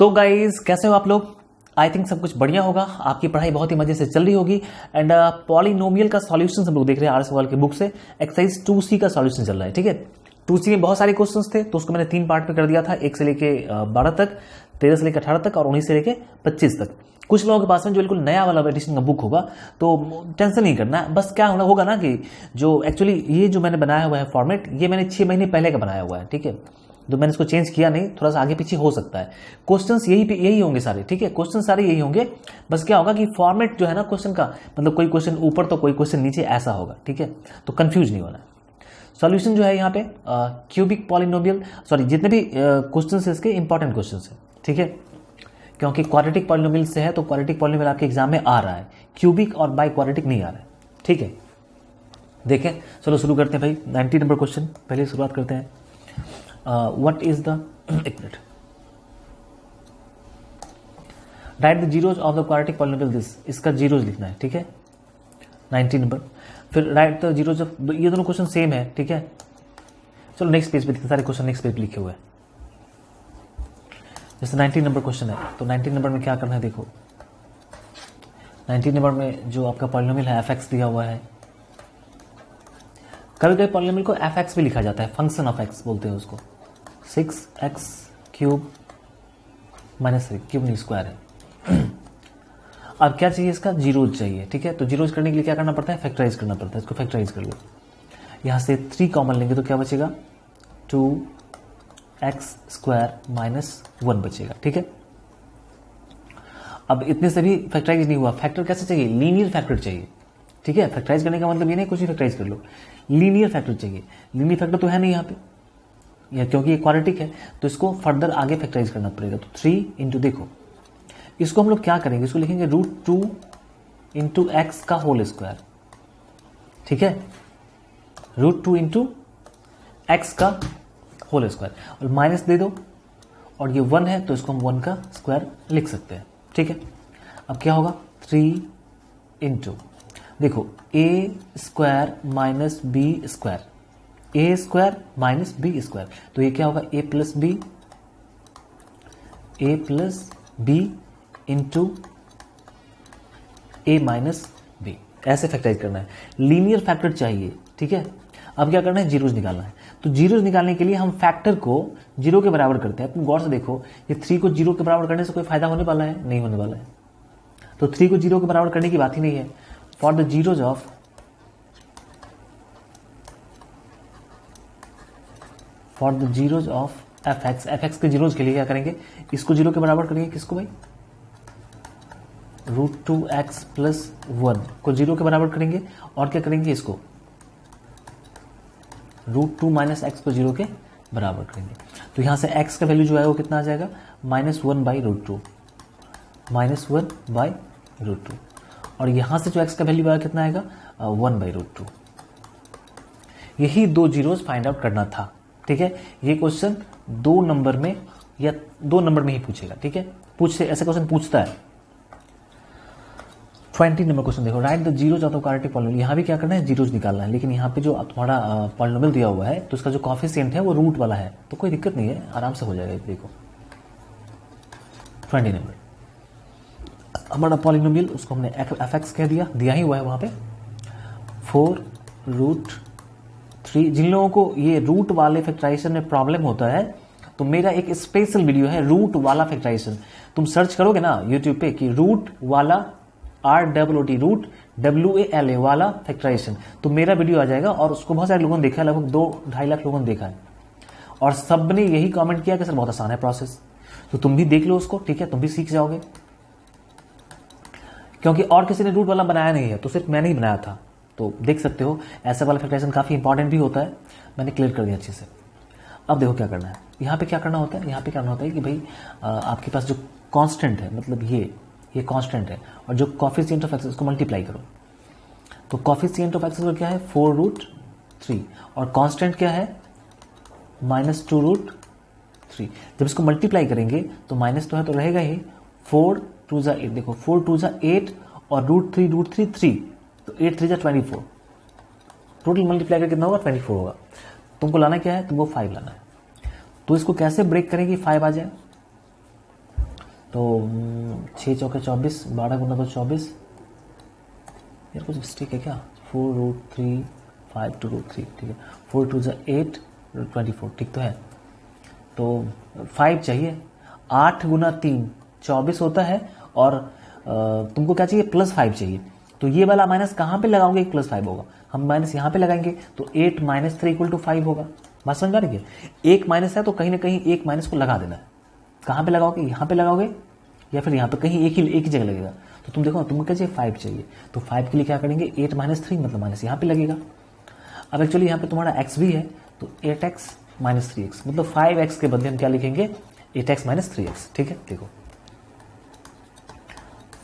तो गाइज कैसे हो आप लोग। आई थिंक सब कुछ बढ़िया होगा, आपकी पढ़ाई बहुत ही मजे से चल रही होगी। एंड पॉलिनोमियल का सॉल्यूशन हम लोग देख रहे हैं आर सवाल की बुक से। एक्सरसाइज 2C का सॉल्यूशन चल रहा है, ठीक है। 2C में बहुत सारे क्वेश्चंस थे, तो उसको मैंने 3 पार्ट में कर दिया था, 1 से लेके 12 तक, 13 से लेकर 18 तक और 19 से लेके 25 तक। कुछ लोगों के पास में जो बिल्कुल नया वाला एडिशन का बुक होगा तो टेंशन नहीं करना है। बस क्या होना होगा ना कि जो एक्चुअली ये जो मैंने बनाया हुआ है फॉर्मेट, ये मैंने 6 महीने पहले का बनाया हुआ है, ठीक है। तो मैंने इसको चेंज किया नहीं, थोड़ा सा आगे पीछे हो सकता है। क्वेश्चंस यही होंगे सारे, ठीक है। क्वेश्चन सारे यही होंगे, बस क्या होगा कि फॉर्मेट जो है ना क्वेश्चन का, मतलब कोई क्वेश्चन ऊपर तो कोई क्वेश्चन नीचे, ऐसा होगा, ठीक है। तो कंफ्यूज नहीं होना है। सॉल्यूशन जो है यहाँ पे क्यूबिक पॉलिनोमियल, सॉरी जितने भी क्वेश्चन है इसके इंपॉर्टेंट क्वेश्चन है, ठीक है। क्योंकि क्वाड्रेटिक पॉलिनोमियल से है तो क्वाड्रेटिक पॉलिनोमियल आपके एग्जाम में आ रहा है, क्यूबिक और बाई क्वाड्रेटिक नहीं आ रहा है, ठीक है। देखें, चलो शुरू करते हैं भाई। 90 नंबर क्वेश्चन पहले शुरुआत करते हैं। व्हाट इज द, एक minute, right the zeros of the quadratic polynomial this, इसका जीरोज लिखना है, ठीक है। 90 नंबर। फिर राइट द जीरोज ऑफ, ये दोनों क्वेश्चन सेम है, ठीक है। चलो नेक्स्ट पेज पे लिखते, सारे क्वेश्चन नेक्स्ट पेज पे लिखे हुए हैं। जैसे 90 नंबर क्वेश्चन है, तो 90 नंबर में क्या करना है, देखो 90 नंबर में जो आपका पॉलिनोमियल है f(x) दिया हुआ है। कभी कभी पॉलिनोमियल को f(x) भी लिखा जाता है, फंक्शन ऑफ x बोलते हैं उसको। 6x क्यूब माइनस 3, क्यूब नहीं स्क्वायर है। अब क्या चाहिए, इसका जीरोज चाहिए, ठीक है। तो जीरोज करने के लिए क्या करना पड़ता है, फैक्टराइज करना पड़ता है। इसको फैक्टराइज कर लो, यहां से 3 कॉमन लेंगे तो क्या बचेगा, 2x स्क्वायर माइनस 1 बचेगा, ठीक है। अब इतने से भी फैक्टराइज नहीं हुआ, फैक्टर कैसे चाहिए, लीनियर फैक्टर चाहिए, ठीक है। फैक्टराइज करने का मतलब ये नहीं कुछ भी फैक्टराइज कर लो, लीनियर फैक्टर चाहिए। लीनियर फैक्टर तो है नहीं यहाँ पे, या क्योंकि ये क्वाड्रेटिक है तो इसको फर्दर आगे फैक्टराइज करना पड़ेगा। तो 3 इंटू, देखो इसको हम लोग क्या करेंगे, इसको लिखेंगे √2 इंटू एक्स का होल स्क्वायर, ठीक है। √2 इंटू एक्स का होल स्क्वायर, और माइनस दे दो, और ये 1 है तो इसको हम 1 का स्क्वायर लिख सकते हैं, ठीक है। अब क्या होगा, 3 इंटू, देखो a square minus B square, a square minus B square, तो ये क्या होगा, a plus B into a minus B, ऐसे फैक्टराइज करना है। लीनियर फैक्टर चाहिए, ठीक है। अब क्या करना है, जीरोज निकालना है। तो जीरोज निकालने के लिए हम फैक्टर को 0 के बराबर करते हैं। तुम गौर से देखो, ये 3 को 0 के बराबर करने से कोई फायदा होने वाला है, नहीं होने वाला है। तो 3 को 0 के बराबर करने की बात ही नहीं है। For the zeros of f(x) के जीरोज के लिए क्या करेंगे, इसको 0 के बराबर करेंगे, किसको भाई, √2x प्लस 1 को 0 के बराबर करेंगे, और क्या करेंगे, इसको √2 माइनस एक्स को 0 के बराबर करेंगे। तो यहां से x का वैल्यू जो है वो कितना आ जाएगा, -1/√2, -1/√2, और यहां से जो x का वैल्यू आएगा कितना आएगा, 1/√2। यही 2 जीरोज फाइंड आउट करना था, ठीक है। ये क्वेश्चन 2 नंबर में या 2 नंबर में ही पूछेगा, ठीक है। ऐसे क्वेश्चन पूछता है। 20 नंबर क्वेश्चन देखो, right the zeros of the quadratic polynomial. यहाँ भी क्या करना है, जीरोज निकालना है, लेकिन यहाँ पे जो तुम्हारा पॉलिनोमियल दिया हुआ है तो उसका जो कोएफिशिएंट है वो रूट वाला है, तो कोई दिक्कत नहीं है, आराम से हो जाएगा। देखो 20 नंबर हमारा पॉलिनोमियल, उसको हमने f(x) कह दिया ही हुआ है वहां पे। 4√3, जिन लोगों को ये रूट वाले फैक्टराइजेशन में प्रॉब्लम होता है तो मेरा एक स्पेशल वीडियो है रूट वाला फैक्टराइजेशन। तुम सर्च करोगे ना यूट्यूब पे कि रूट वाला, ROOT, रूट WALA वाला फैक्टराइजेशन, तो मेरा वीडियो आ जाएगा। और उसको बहुत सारे लोगों ने देखा है, लगभग 2-2.5 लाख लोगों ने देखा है, और सब ने यही कमेंट किया कि सर बहुत आसान है प्रोसेस। तो तुम भी देख लो उसको, ठीक है, तुम भी सीख जाओगे। क्योंकि और किसी ने रूट वाला बनाया नहीं है, तो सिर्फ मैंने ही बनाया था, तो देख सकते हो। ऐसा वाला फैक्टराइजेशन काफी इंपॉर्टेंट भी होता है, मैंने क्लियर कर दिया अच्छे से। अब देखो क्या करना है, यहाँ पे क्या करना होता है, यहाँ पे करना होता है कि भाई आपके पास जो कांस्टेंट है, मतलब ये कांस्टेंट है, और जो कोएफिशिएंट ऑफ एक्स उसको मल्टीप्लाई करो। तो कोएफिशिएंट ऑफ एक्स क्या है, 4√3, और कांस्टेंट क्या है, -2√3। जब इसको मल्टीप्लाई करेंगे तो माइनस तो है तो रहेगा ही, 4 2 8, देखो 4 2 8, और √3 3, तो 8 3 24, टोटल मल्टीप्लाई करके कितना होगा, 24 होगा। तुमको लाना क्या है, तुमको 5 लाना है। तो इसको कैसे ब्रेक करें कि 5 आ जाए, तो 6 चौके 24, 12 गुना तो 24, यार कुछ मिस्टेक है क्या, 4√3 5/√3, ठीक है, 4 2 8 24, ठीक तो है। तो 5 चाहिए, 8 गुना 3 24 होता है, और तुमको क्या चाहिए, +5 चाहिए। तो ये वाला माइनस कहाँ पे लगाओगे, +5 होगा, हम माइनस यहाँ पे लगाएंगे, तो 8 - 3 = 5 होगा। बात समझ में आ रही है, एक माइनस है तो कहीं ना कहीं एक माइनस को लगा देना है। कहाँ पे लगाओगे, यहाँ पे लगाओगे या फिर यहाँ पे, कहीं एक ही जगह लगेगा। तो तुम देखो, तुमको क्या चाहिए, 5 चाहिए, तो 5 के लिए क्या करेंगे, 8 - 3 मतलब माइनस यहाँ पे लगेगा। अब एक्चुअली यहाँ पे तुम्हारा x भी है, तो 8x - 3x मतलब 5x के बदले हम क्या लिखेंगे, 8x - 3x, ठीक है। देखो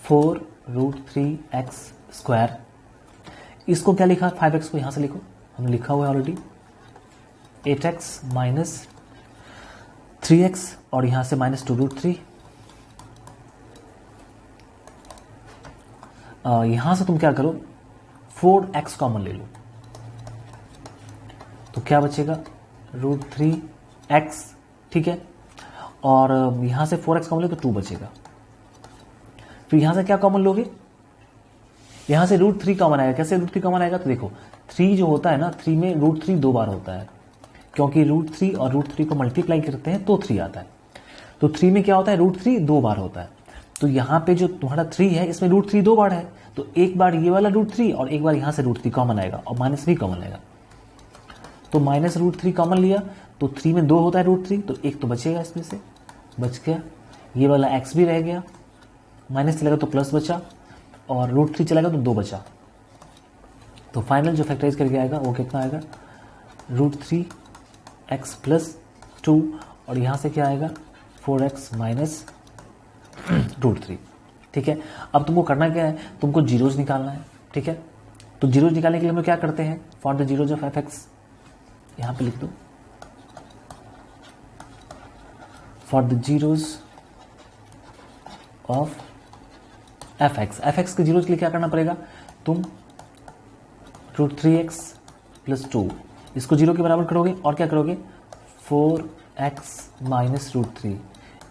4√3x², इसको क्या लिखा, 5x को यहां से लिखो, हमने लिखा हुआ है ऑलरेडी, 8x - 3x और यहां से -2√3। यहां से तुम क्या करो, 4x कॉमन ले लो, तो क्या बचेगा, √3x, ठीक है। और यहां से 4x कॉमन ले तो 2 बचेगा। फिर यहां से क्या कॉमन लोगे, यहां से √3 कॉमन आएगा। कैसे √3 कॉमन आएगा, तो देखो 3 जो होता है ना, 3 में √3 2 बार होता है, क्योंकि √3 और √3 को मल्टीप्लाई करते हैं तो 3 आता है। तो 3 में क्या होता है, √3 2 बार होता है। तो यहाँ पे जो तुम्हारा 3 है, इसमें √3 2 बार है, तो एक बार ये वाला √3 और एक बार यहाँ से √3 कॉमन आएगा, और माइनस भी कॉमन आएगा। तो -√3 कॉमन लिया, तो 3 में 2 होता है √3, तो एक तो बचेगा, इसमें से बच गया। ये वाला x भी रह गया, माइनस चलेगा तो प्लस बचा, और √3 चलेगा तो 2 बचा। तो फाइनल जो फैक्टराइज करके आएगा वो कितना आएगा, √3x + 2, और यहाँ से क्या आएगा, 4x - √3, ठीक है। अब तुमको करना क्या है, तुमको जीरोज निकालना है, ठीक है। तो जीरोज निकालने के लिए हम लोग क्या करते हैं, for the zeros of f(x), यहाँ पे लिख दो, for the zeros of f(x) के जीरोज के लिए क्या करना पड़ेगा, तुम √3x + 2 इसको जीरो के बराबर करोगे, और क्या करोगे, 4x - √3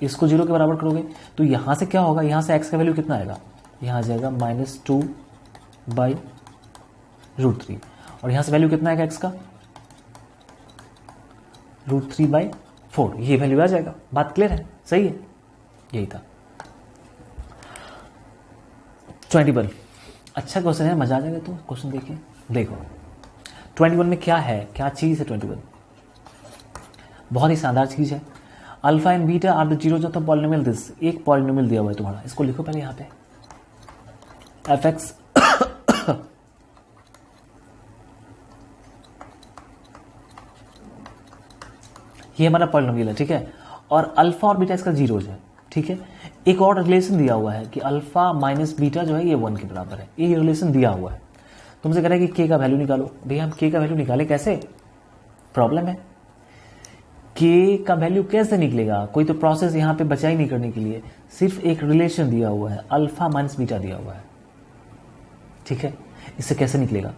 इसको जीरो के बराबर करोगे। तो यहां से क्या होगा, यहां से x का वैल्यू कितना आएगा, यहां आ जाएगा -2/√3, और यहां से वैल्यू कितना आएगा x का, √3/4, ये वैल्यू आ जाएगा। बात क्लियर है, सही है, यही था 21। अच्छा क्वेश्चन है, मजा आ जाएगा। तो क्वेश्चन देखिए, देखो 21 में क्या है, क्या चीज है 21, बहुत ही शानदार चीज है। Alpha and beta are the zeros of the polynomial this, एक पॉलिनोमियल दिया हुआ है तुम्हारा, इसको लिखो पहले यहाँ पे, f(x) ये हमारा पॉलिनोमियल है, ठीक है, और अल्फा और बीटा इसका जीरोज है, ठीक है। एक और रिलेशन दिया हुआ है कि अल्फा - बीटा जो है ये 1 के बराबर है, ये रिलेशन दिया हुआ है। तुमसे कह रहा है कि k का वैल्यू निकालो, भैया हम k का वैल्यू निकाले कैसे, प्रॉब्लम है, k का वैल्यू कैसे निकलेगा, कोई तो प्रोसेस यहाँ पे बचा ही नहीं करने के लिए, सिर्फ एक रिलेशन दिया हुआ है, अल्फा - बीटा दिया हुआ है, ठीक है। इससे कैसे निकलेगा,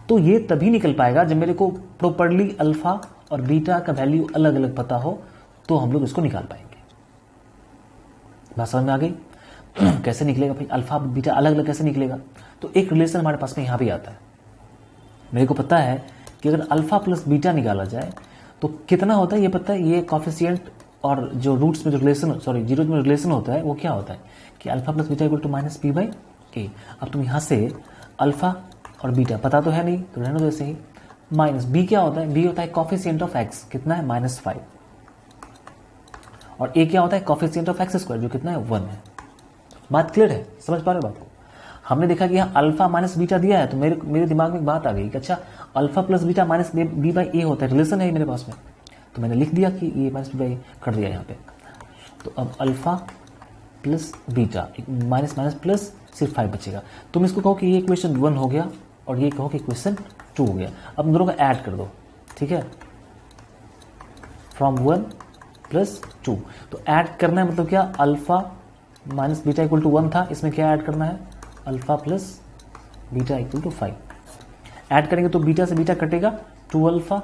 तो ये तभी निकल पाएगा जब मेरे को प्रॉपर्ली अल्फा और बीटा का वैल्यू अलग अलग पता हो, तो हम लोग इसको निकाल पाएंगे। बात समझ में आ गई, कैसे निकलेगा भाई, अल्फा बीटा अलग अलग कैसे निकलेगा, तो एक रिलेशन हमारे पास में यहाँ भी आता है। मेरे को पता है कि अगर अल्फा + बीटा निकाला जाए तो कितना होता है, ये पता है, ये कॉफिशिएंट और जो रूट्स में जो रिलेशन, सॉरी जीरोज में रिलेशन होता है, वो क्या होता है कि अल्फा + बीटा = -b/a। अब तुम यहाँ से अल्फा और बीटा पता तो है नहीं, तो रहने दो ऐसे ही, माइनस बी क्या होता है, बी होता है कॉफिशिएंट ऑफ x, कितना है, -5, और ए क्या होता है, कॉफिशिएंट ऑफ x² जो कितना है, 1 है। बात क्लियर है, समझ पा रहे हो बात को। हमने देखा कि यहाँ अल्फा - बीटा दिया है, तो मेरे दिमाग में एक बात आ गई कि अच्छा अल्फा + बीटा -b/a होता है, रिलेशन है मेरे पास में, तो मैंने लिख दिया कि ये -b/a कर दिया यहाँ पे। तो अब अल्फा + बीटा माइनस प्लस सिर्फ 5 बचेगा। तुम इसको कहो कि ये इक्वेशन 1 हो गया और ये कहो कि इक्वेशन 2 हो गया। अब दोनों का ऐड कर दो, ठीक है, फ्रॉम 1 + 2। तो ऐड करना है मतलब क्या, अल्फा - बीटा = 1 था, इसमें क्या ऐड करना है, अल्फा + बीटा = 5। ऐड करेंगे तो बीटा से बीटा कटेगा, 2α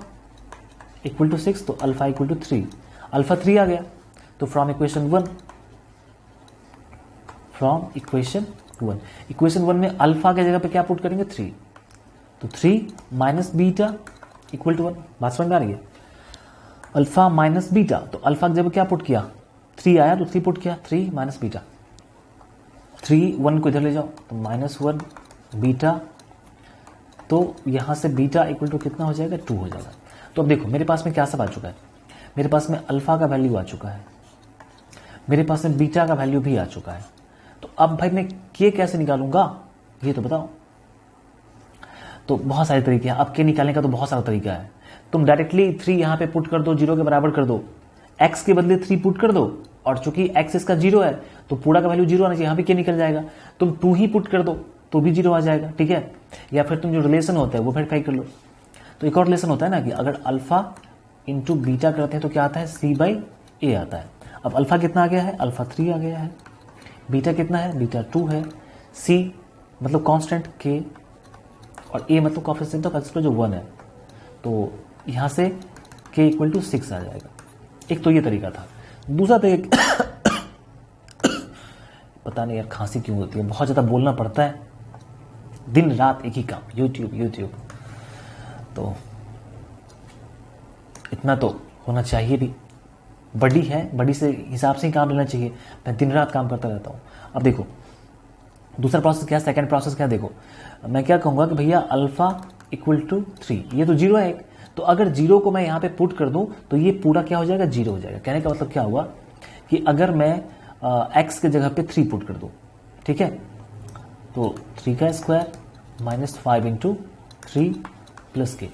= 6, तो अल्फा = 3, अल्फा 3 आ गया। तो from equation 1 from equation 1। Equation 1 में अल्फा के जगह पे क्या पुट करेंगे 3, तो 3 माइनस बीटा इक्वल टू 1। बात समझ में आ रही है? अल्फा माइनस बीटा, तो अल्फा की जगह क्या पुट किया 3 आया तो 3 पुट किया, 3 माइनस बीटा, 3 1 को इधर ले जाओ तो -1 बीटा, तो यहां से बीटा इक्वल टू कितना हो जाएगा 2 हो जाएगा। तो अब देखो मेरे पास में क्या सब आ चुका है, मेरे पास में अल्फा का वैल्यू आ चुका है, मेरे पास में बीटा का वैल्यू भी आ चुका है। तो अब भाई मैं के कैसे निकालूंगा ये तो बताओ। तो बहुत सारे तरीके हैं, अब के निकालने का तो बहुत सारा तरीका है। तुम डायरेक्टली 3 यहां पे पुट कर दो, 0 के बराबर कर दो, x के बदले 3 पुट कर दो, और चूंकि x इसका 0 है तो पूरा का वैल्यू 0 आना चाहिए, यहां पे के निकल जाएगा। तुम 2 ही पुट कर दो तो भी 0 आ जाएगा, ठीक है। या फिर तुम जो रिलेशन होता है वो वेरीफाई कर लो। तो एक और रिलेशन होता है ना कि अगर अल्फा इंटू बीटा करते हैं तो क्या आता है c/a आता है। अब अल्फा कितना आ गया है, अल्फा 3 आ गया है, बीटा कितना है, बीटा 2 है, c मतलब कांस्टेंट k, और a मतलब कोएफिशिएंट ऑफ x जो 1 है, तो यहां से k इक्वल टू 6 आ जाएगा। एक तो ये तरीका था। दूसरा तरीका पता नहीं यार खांसी क्यों होती है, बहुत ज़्यादा बोलना पड़ता है, दिन रात एक ही काम, यूट्यूब। तो इतना तो होना चाहिए भी, बड़ी है, बड़ी से हिसाब से ही काम लेना चाहिए। मैं दिन रात काम करता रहता हूँ। अब देखो दूसरा प्रोसेस क्या है, सेकंड प्रोसेस क्या है, देखो मैं क्या कहूँगा कि भैया अल्फा इक्वल टू 3, ये तो 0 है एक, तो अगर 0 को मैं यहाँ पे पुट कर दूं तो ये पूरा क्या हो जाएगा 0 हो जाएगा। कहने का मतलब क्या हुआ कि अगर मैं x के जगह पे 3 पुट कर दूं, ठीक है, तो 3 का स्क्वायर माइनस 5 इंटू 3 प्लस के,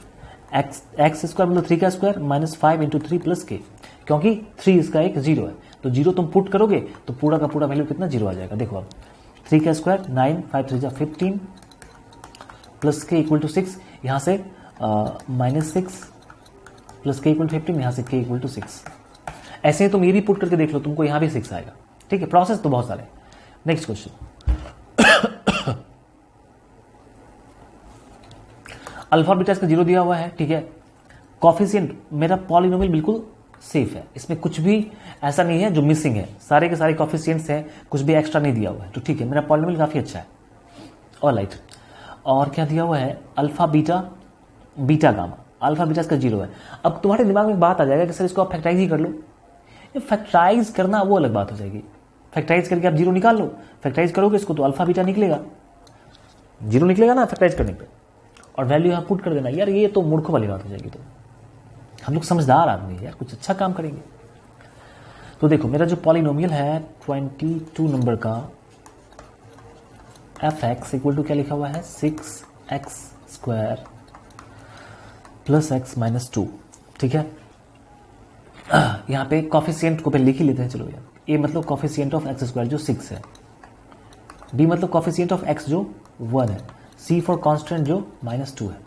एक्स स्क्वायर मतलब 3 का स्क्वायर माइनस 5 इंटू 3 प्लस के, क्योंकि 3 इसका एक 0 है, तो 0 तुम पुट करोगे तो पूरा का पूरा वैल्यू कितना 0 आ जाएगा। देखो अब 3 का स्क्वायर 9, 5 3 15 प्लस के इक्वल टू 6, यहाँ से -6 प्लस के इक्वल टू 15, यहाँ से के इक्वल टू 6। ऐसे ही तुम ये भी पुट करके देख लो, तुमको यहाँ भी 6 आएगा, ठीक है। प्रोसेस तो बहुत सारे। नेक्स्ट क्वेश्चन, अल्फा बीटा इसका 0 दिया हुआ है, ठीक है। कोफिशिएंट मेरा पॉलिनोमियल बिल्कुल सेफ है, इसमें कुछ भी ऐसा नहीं है जो मिसिंग है, सारे के सारे कोफिशिएंट्स हैं, कुछ भी एक्स्ट्रा नहीं दिया हुआ है, तो ठीक है, मेरा पॉलिनोमियल काफी अच्छा है। ऑलराइट, और क्या दिया हुआ है, alpha beta beta gamma, alpha beta इसका 0 है। अब तुम्हारे दिमाग में एक बात आ जाएगा कि सर इसको आप फैक्टराइज ही कर लो। फैक्टराइज करना वो अलग बात हो जाएगी, फैक्टराइज करके आप 0 निकाल लो, फैक्टराइज करोगे इसको तो अल्फा बीटा निकलेगा, 0 निकलेगा ना फैक्टराइज करने पे, और वैल्यू यहाँ पुट कर देना। यार ये तो मूर्खों वाली बात हो जाएगी। तो हम लोग समझदार आदमी है यार, कुछ अच्छा काम करेंगे। तो देखो मेरा जो पॉलिनोमियल है 22 नंबर का f(x) इक्वल टू क्या लिखा हुआ है 6x square plus x minus 2, ठीक है। यहाँ पे कॉफिशिएंट को पहले लिख ही लेते हैं, चलो यार। a मतलब कॉफिशिएंट ऑफ x स्क्वायर जो 6 है, b मतलब कॉफिशिएंट ऑफ x जो 1 है, c फॉर कांस्टेंट जो -2 है,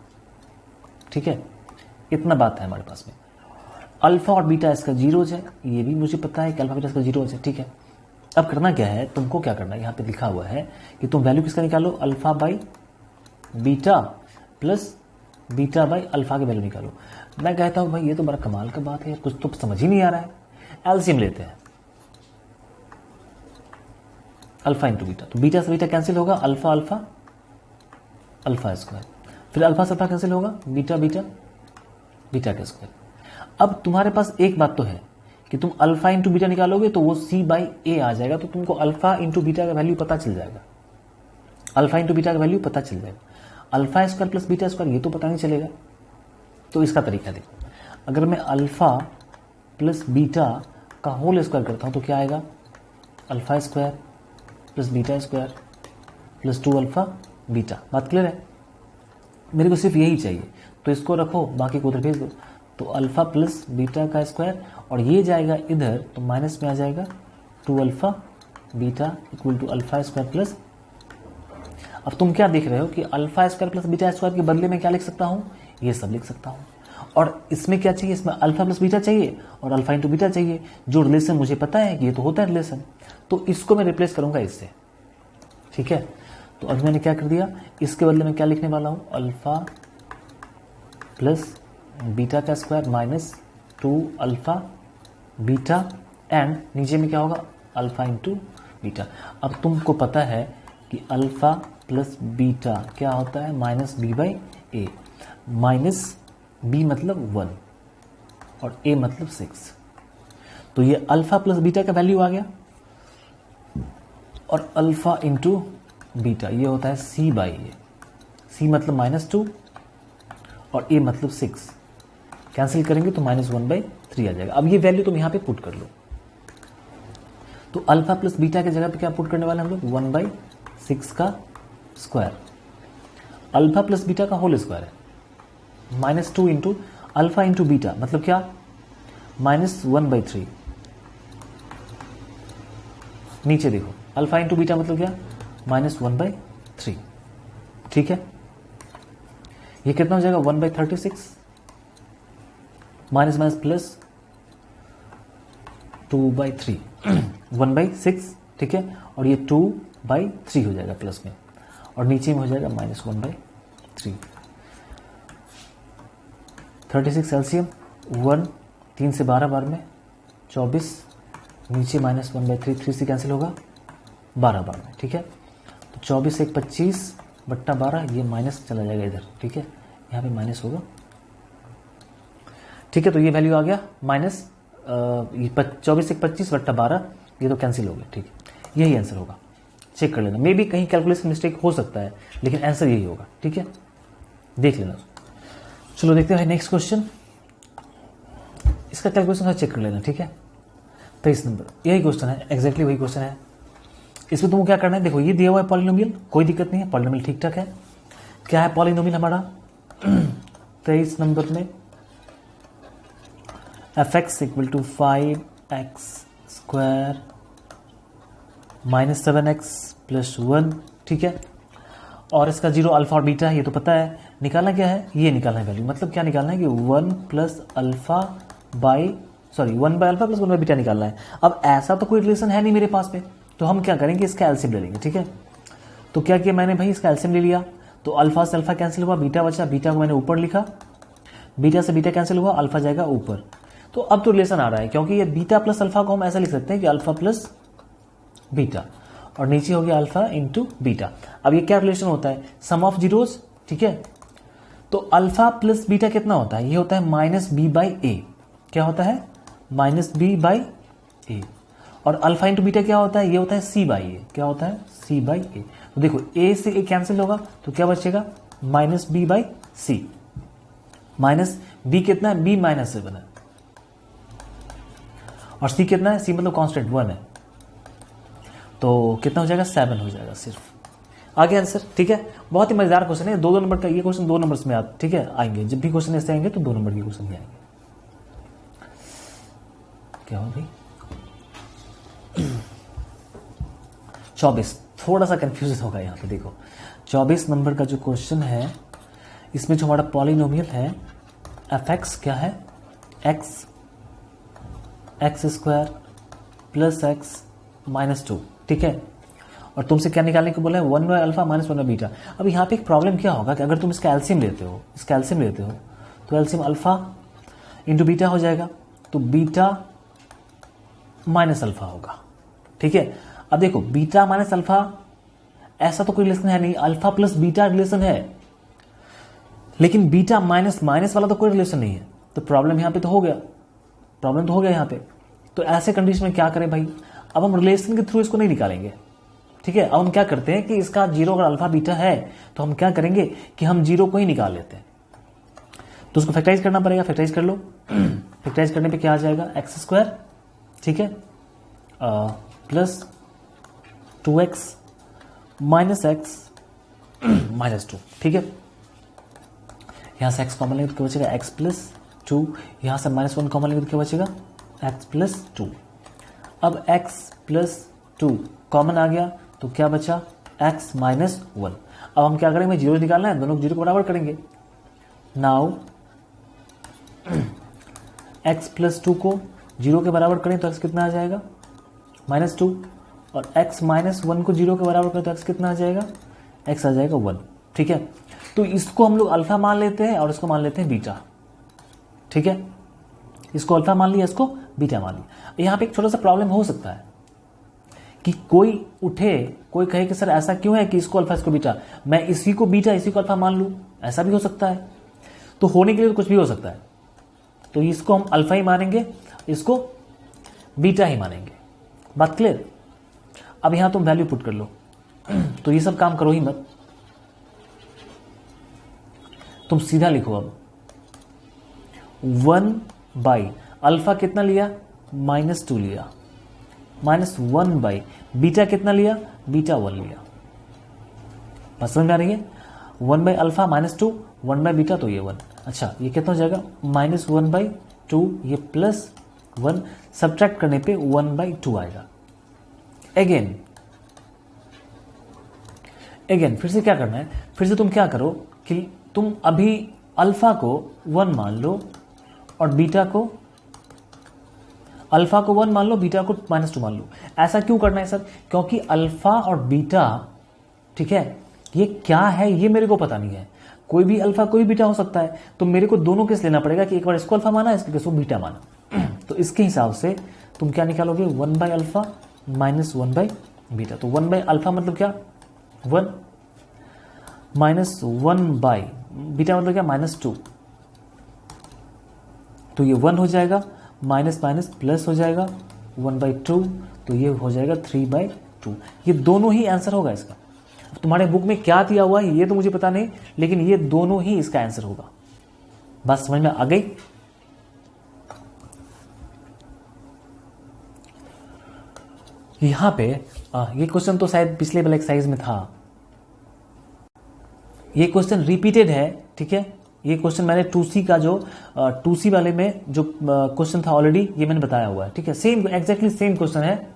ठीक है। इतना बात है हमारे पास में। अल्फा और बीटा इसका 0 है, ये भी मुझे पता है कि अल्फा बीटा इसका 0 है, ठीक है। अब करना क्या है, तुमको क्या करना है, यहाँ पे लिखा हुआ है कि तुम वैल्यू किसका निकालो, alpha by beta plus beta by alpha की वैल्यू निकालो। मैं कहता हूं भाई ये तो बड़ा कमाल का बात है, कुछ तो समझ ही नहीं आ रहा है। एलसीएम लेते हैं, अल्फा इंटू बीटा, तो बीटा से बीटा कैंसिल होगा, अल्फा अल्फा अल्फा स्क्वायर, फिर अल्फा से अल्फा कैंसिल होगा, बीटा बीटा बीटा का स्क्वायर। अब तुम्हारे पास एक बात तो है कि तुम अल्फा इंटू बीटा निकालोगे तो वो c/a आ जाएगा, तो तुमको अल्फा इंटू बीटा का वैल्यू पता चल जाएगा, अल्फा इंटू बीटा का वैल्यू पता चल जाएगा। Alpha square plus beta square ये तो पता नहीं चलेगा। तो इसका तरीका देखो, अगर मैं अल्फा प्लस बीटा का होल स्क्वायर करता हूं तो क्या आएगा, alpha square plus beta square plus 2 alpha beta. बात क्लियर है? मेरे को सिर्फ यही चाहिए, तो इसको रखो, बाकी को उधर भेज दो। तो अल्फा प्लस बीटा का स्क्वायर, और ये जाएगा इधर तो माइनस में आ जाएगा 2 alpha beta equal to alpha square plus. अब तुम क्या देख रहे हो कि alpha square plus beta square के बदले में क्या लिख सकता हूं, ये सब लिख सकता हूं। और इसमें क्या चाहिए, इसमें अल्फा प्लस बीटा चाहिए और अल्फा इंटू बीटा चाहिए, जो रिलेशन मुझे पता है कि ये तो होता है रिलेशन, तो इसको मैं रिप्लेस करूंगा इससे, ठीक है। तो अभी मैंने क्या कर दिया, इसके बदले में क्या लिखने वाला हूं, अल्फा प्लस बीटा का square minus 2 alpha beta, and नीचे में क्या होगा, अल्फा इंटू बीटा। अब तुमको पता है कि अल्फा प्लस बीटा क्या होता है, minus B by A. Minus B मतलब 1 और ए मतलब 6। तो ये अल्फा प्लस बीटा का वैल्यू आ गया, और अल्फा इंटू बीटा ये होता है सी बाई ए। सी मतलब -2 और ए मतलब 6। कैंसिल करेंगे तो -1/3 आ जाएगा। अब ये वैल्यू तुम यहां पे पुट कर लो। तो अल्फा प्लस बीटा की जगह पे क्या पुट करने वाले हम लोग, 1/6 का स्क्वायर। अल्फा प्लस बीटा का होल स्क्वायर है, -2 इंटू अल्फा इंटू बीटा मतलब क्या, -1/3। नीचे देखो, अल्फा इंटू बीटा मतलब क्या, -1/3। ठीक है, ये कितना हो जाएगा, 1/36 माइनस माइनस प्लस 2/3 1/6। ठीक है, और ये 2/3 हो जाएगा प्लस में, और नीचे में हो जाएगा -1/3। 36 एलसीएम 1, 3 से 12 बार में 24, नीचे -1/3, 3 से कैंसिल होगा 12 बार में। ठीक है, तो 24 एक 25 बट्टा 12, ये माइनस चला जाएगा इधर। ठीक है, यहाँ पे माइनस होगा। ठीक है, तो ये वैल्यू आ गया माइनस 24 एक 25 बट्टा 12, ये तो कैंसिल हो गया। ठीक है, यही आंसर होगा, चेक कर लेना। मे बी कहीं कैलकुलेशन मिस्टेक हो सकता है, लेकिन आंसर यही होगा। ठीक है, देख लेना। चलो देखते हैं नेक्स्ट क्वेश्चन, इसका कैलकुलेशन चेक कर लेना। ठीक है, 23 नंबर, यही क्वेश्चन है, एग्जैक्टली वही क्वेश्चन है। इसमें तुमको क्या करना है, देखो ये दिया हुआ है पॉलिनोमियल, कोई दिक्कत नहीं है, पॉलिनोमियल ठीक ठाक है। क्या है पॉलिनोमियल हमारा 23 नंबर में, fx = 5x स्क्वायर -7x + 1। ठीक है, और इसका 0 अल्फा और बीटा है, ये तो पता है। निकालना क्या है, ये निकालना है वैल्यू, मतलब क्या निकालना है कि 1 + अल्फा बाई 1/अल्फा + 1/बीटा निकालना है। अब ऐसा तो कोई रिलेशन है नहीं मेरे पास में, तो हम क्या करेंगे, इसका एलसीएम ले लेंगे। ठीक है, तो क्या किया मैंने भाई, इसका एलसीएम ले लिया, तो अल्फा से अल्फा कैंसिल हुआ, बीटा बचा, बीटा को मैंने ऊपर लिखा, बीटा से बीटा कैंसिल हुआ, अल्फा जाएगा ऊपर। तो अब तो रिलेशन आ रहा है, क्योंकि ये बीटा प्लस अल्फा को हम ऐसा लिख सकते हैं कि अल्फा प्लस बीटा, और नीचे हो गया अल्फा इंटू बीटा। अब ये क्या रिलेशन होता है, सम ऑफ जीरोस। ठीक है, तो अल्फा प्लस बीटा कितना होता है, ये होता है -b/a। क्या होता है, -b/a। और अल्फा इंटू बीटा क्या होता है, ये होता है c/a। क्या होता है, c/a। तो देखो a से a कैंसिल होगा, तो क्या बचेगा, -b/c। माइनस b कितना है, b -7 है, और c कितना है, c मतलब कांस्टेंट 1 है, तो कितना हो जाएगा, 7 हो जाएगा सिर्फ। आगे आंसर। ठीक है, बहुत ही मजेदार क्वेश्चन है, 2 नंबर का ये क्वेश्चन 2 नंबर्स में ठीक है आएंगे। जब भी क्वेश्चन ऐसे आएंगे तो 2 नंबर के क्वेश्चन भी आएंगे। क्या हो भाई 24, थोड़ा सा कंफ्यूज होगा यहाँ पे। देखो 24 नंबर का जो क्वेश्चन है, इसमें जो हमारा पॉलिनोमियल है fx क्या है, x स्क्वायर प्लस x -2। ठीक है, और तुमसे क्या निकालने को बोला है, 1/अल्फा -1/बीटा। अब यहाँ पे एक प्रॉब्लम क्या होगा कि अगर तुम इसका एलसीएम लेते हो, तो एलसीएम अल्फा इंटू बीटा हो जाएगा, तो बीटा माइनस अल्फा होगा। ठीक है, अब देखो बीटा माइनस अल्फा ऐसा तो कोई रिलेशन है नहीं, अल्फा प्लस बीटा रिलेशन है, लेकिन बीटा माइनस माइनस वाला तो कोई रिलेशन नहीं है। तो प्रॉब्लम यहाँ पे तो हो गया, यहाँ पे। तो ऐसे कंडीशन में क्या करें भाई, अब हम रिलेशन के थ्रू इसको नहीं निकालेंगे। ठीक है, अब हम क्या करते हैं कि इसका 0 अगर अल्फा बीटा है, तो हम क्या करेंगे कि हम 0 को ही निकाल लेते हैं। तो उसको फैक्टराइज करना पड़ेगा, फैक्टराइज कर लो। फैक्टराइज करने पे क्या आ जाएगा, x स्क्वायर, ठीक है, प्लस 2x माइनस x -2। ठीक है, यहां से x कॉमन लेंगे तो क्या बचेगा, x प्लस 2। यहां से -1 कॉमन लेंगे तो क्या बचेगा, x प्लस 2। अब x प्लस 2 कॉमन आ गया, तो क्या बचा, x -1। अब हम क्या करेंगे, 0 निकालना है, दोनों 0 को बराबर करेंगे। नाउ x प्लस 2 को 0 के बराबर करें तो x कितना आ जाएगा, -2, और x -1 को 0 के बराबर करें तो x कितना आ जाएगा, x आ जाएगा 1। ठीक है, तो इसको हम लोग अल्फा मान लेते हैं और इसको मान लेते हैं बीटा। ठीक है, इसको अल्फा मान लिया, इसको बीटा मान लिया। यहाँ पे एक छोटा सा प्रॉब्लम हो सकता है कि कोई उठे, कोई कहे कि सर ऐसा क्यों है कि इसको अल्फा इसको बीटा, मैं इसी को बीटा इसी को अल्फा मान लूं, ऐसा भी हो सकता है। तो होने के लिए तो कुछ भी हो सकता है, तो इसको हम अल्फा ही मानेंगे, इसको बीटा ही मानेंगे। बात क्लियर? अब यहां तुम वैल्यू पुट कर लो। तो ये सब काम करो ही मत, तुम सीधा लिखो। अब 1 बाई अल्फा कितना लिया, -2 लिया, -1 बाई बीटा कितना लिया, बीटा 1 लिया। बात समझ में आ रही है? 1 बाई अल्फा -2, 1 बाई बीटा, तो ये 1। अच्छा ये कितना हो जाएगा, -1/2, ये +1, सब्ट्रैक्ट करने पे 1/2 आएगा। अगेन फिर से क्या करना है, फिर से तुम क्या करो कि तुम अभी अल्फा को 1 मान लो और बीटा को, अल्फा को 1 मान लो, बीटा को -2 मान लो। ऐसा क्यों करना है सर? क्योंकि अल्फा और बीटा, ठीक है, ये क्या है ये मेरे को पता नहीं है। कोई भी अल्फा कोई बीटा हो सकता है, तो मेरे को दोनों केस लेना पड़ेगा कि एक बार इसको अल्फा माना, इसके केस को बीटा माना। तो इसके हिसाब से तुम क्या निकालोगे, 1 बाई अल्फा -1 बाई बीटा। तो 1 बाई अल्फा मतलब क्या, 1, -1 बाई बीटा मतलब क्या, -2। तो ये 1 हो जाएगा, माइनस माइनस प्लस हो जाएगा 1/2, तो ये हो जाएगा 3/2। ये दोनों ही आंसर होगा इसका। तुम्हारे बुक में क्या दिया हुआ है ये तो मुझे पता नहीं, लेकिन ये दोनों ही इसका आंसर होगा। बात समझ में आ गई? यहां पे ये क्वेश्चन तो शायद पिछले वाले एक्सरसाइज में था, ये क्वेश्चन रिपीटेड है, ठीक है। ये क्वेश्चन मैंने 2C का जो 2C वाले में जो क्वेश्चन था ऑलरेडी, ये मैंने बताया हुआ है, ठीक है। सेम एग्जैक्टली सेम क्वेश्चन है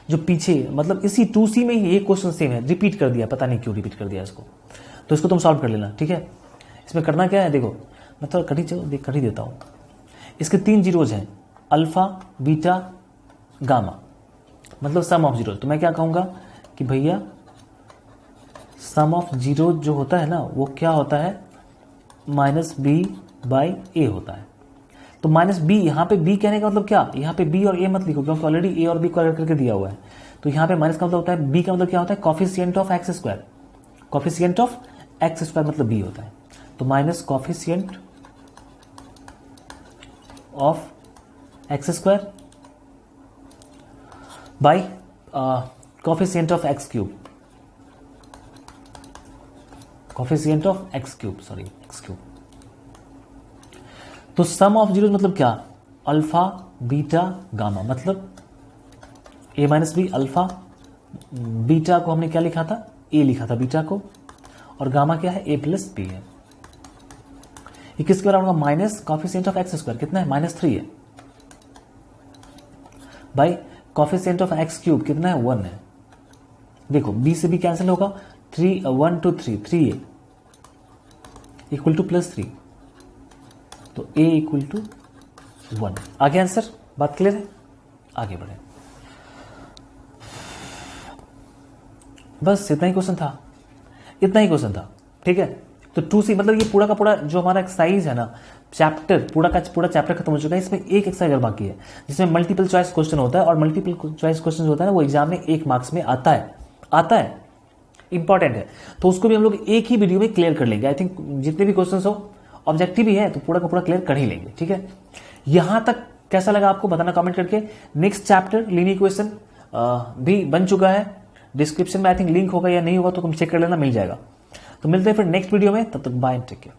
जो पीछे, मतलब इसी 2C में ही ये क्वेश्चन सेम है, रिपीट कर दिया, पता नहीं क्यों रिपीट कर दिया इसको। तो इसको तुम सॉल्व कर लेना, ठीक है। इसमें करना क्या है, देखो मैं थोड़ा कर ही देता हूँ। इसके 3 जीरोज हैं, अल्फा, बीटा, गामा, मतलब सम ऑफ जीरो। तो मैं क्या कहूँगा कि भैया सम ऑफ जीरो जो होता है ना वो क्या होता है, -b/a होता है। तो -b, यहाँ पे b कहने का मतलब क्या, यहाँ पे b और a मत लिखो क्योंकि ऑलरेडी a और b को अलग करके दिया हुआ है। तो यहाँ पे माइनस का मतलब होता है, b का मतलब क्या होता है, coefficient of X square. Coefficient of X square मतलब b होता है। तो minus coefficient of X square by coefficient of X cube, coefficient of X cube, sorry X cube. तो सम ऑफ जीरो मतलब क्या, अल्फा, बीटा, गामा, मतलब a minus B, alpha, beta को हमने क्या लिखा था, a लिखा था बीटा को, और गामा क्या है, a प्लस बी है। ये किसके बराबर होगा, minus coefficient of X square कितना है, -3 है, भाई कॉफिशिएंट ऑफ एक्स क्यूब कितना है, 1 है। देखो b से b कैंसिल होगा, 1 to 3 है इक्वल टू +3, तो a इक्वल टू 1। आगे आंसर, बात क्लियर है, आगे बढ़े। बस इतना ही क्वेश्चन था, इतना ही क्वेश्चन था, ठीक है। तो 2C मतलब ये पूरा का पूरा जो हमारा एक्सरसाइज है ना, चैप्टर पूरा का पूरा चैप्टर खत्म हो चुका है। इसमें एक एक्सरसाइज और बाकी है जिसमें मल्टीपल चॉइस क्वेश्चन होता है, और मल्टीपल चॉइस क्वेश्चन होता है ना वो एग्जाम में 1 मार्क्स में आता है, इंपॉर्टेंट है। तो उसको भी हम लोग एक ही वीडियो में क्लियर कर लेंगे। आई थिंक जितने भी क्वेश्चन हो, ऑब्जेक्टिव ही है तो पूरा का पूरा क्लियर कर ही लेंगे, ठीक है। यहां तक कैसा लगा आपको बताना कमेंट करके। नेक्स्ट चैप्टर लीनियर इक्वेशन भी बन चुका है, डिस्क्रिप्शन में आई थिंक लिंक होगा या नहीं होगा तो तुम चेक कर लेना, मिल जाएगा। तो मिलते हैं फिर नेक्स्ट वीडियो में, तब तक बाय, टेक केयर।